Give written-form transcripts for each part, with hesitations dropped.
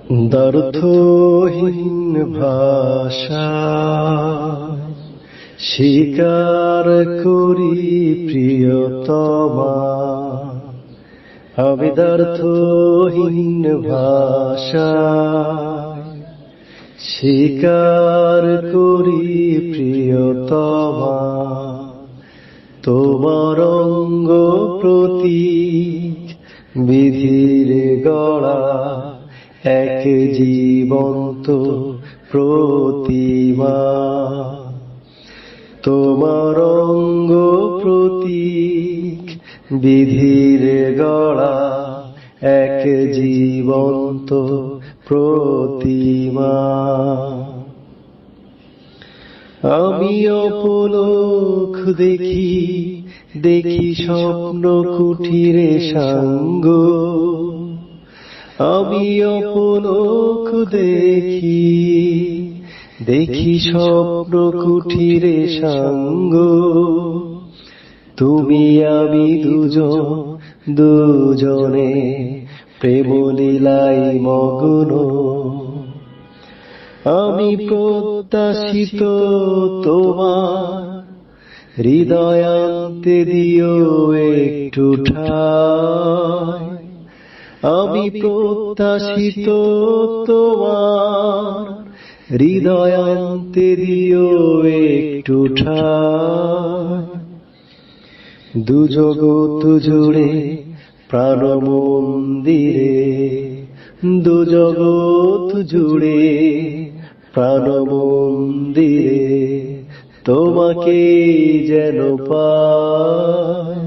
দ্ব্যর্থহীন ভাষা স্বীকার করি প্রিয়তমা, আমি দ্ব্যর্থহীন ভাষা স্বীকার করি প্রিয়তমা, তোমার অঙ্গ প্রতীক বিধির গড়া এক জীবন্ত প্রতিমা, তোমার অঙ্গ প্রতীক বিধির গড়া এক জীবন্ত প্রতিমা। আমি অপলোক দেখি, দেখি স্বপ্ন কুঠিরে সাঙ্গ, আমি অপলোক দেখি, দেখি স্বপ্ন কুঠিরে সাঙ্গ, তুমি আমি দুজনে প্রেম লীলায় মগ্ন, আমি প্রত্যাশিত তোমার হৃদয়ান্তে দিও একটু ঠাঁই, আমি প্রত্যাশিত তোমার হৃদয়ান্তে দিও একটু ঠাঁই। দুজগৎ জুড়ে প্রাণ মন্দিরে, দুজগৎ জুড়ে প্রাণ মন্দিরে তোমাকে যেন পাই।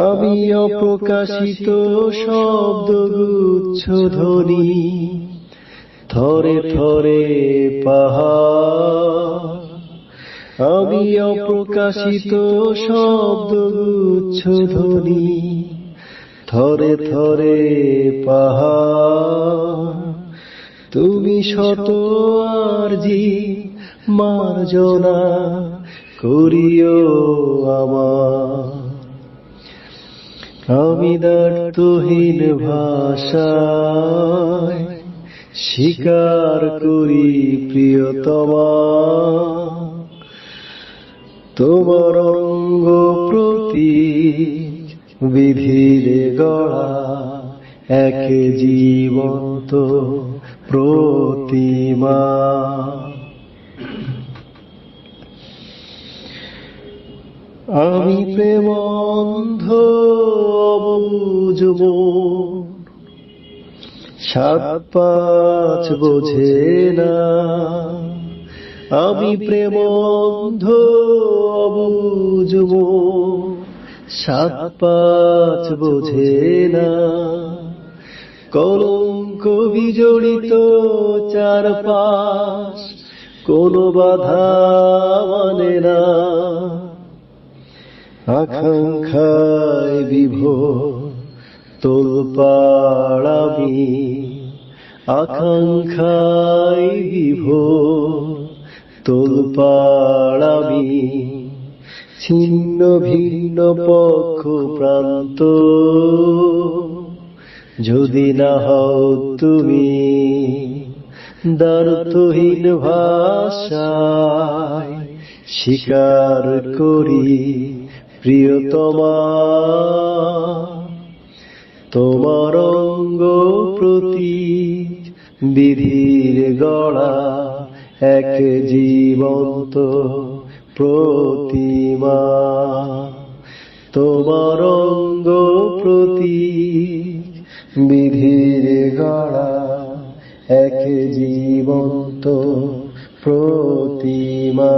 আমি অপ্রকাশিত শব্দগুচ্ছ ধ্বনি থরে থরে পাহাড়, আমি অপ্রকাশিত শব্দগুচ্ছ ধ্বনি থরে থরে পাহাড়, তুমি শত আরজি মার্জনা করিও আমার, আমি দ্ব্যর্থহীন ভাষায় স্বীকার করি প্রিয়তমা, তোমার অঙ্গ প্রতীক বিধির গড়া এক জীবন্ত প্রতিমা। আমি প্রেম অন্ধ অবুঝ মন, সাত পাঁচ বোঝে না, আমি প্রেম অন্ধ অবুঝ মন, সাত পাঁচ বোঝে না, কলঙ্ক বিজড়িত চারপাশ কোনো বাধা মানে না, আকাঙ্ক্ষায় বিভোর তোলপাড় আমি, আকাঙ্ক্ষায় বিভোর তোলপাড় আমি, ছিন্ন ভিন্ন পক্ষ প্রান্ত যদি না হও তুমি, দ্ব্যর্থহীন ভাষায় স্বীকার করি প্রিয়তমা, তোমার অঙ্গ প্রতীক বিধির গড়া এক জীবন্ত প্রতিমা, তোমার অঙ্গ প্রতীক বিধির গড়া এক জীবন্ত প্রতিমা।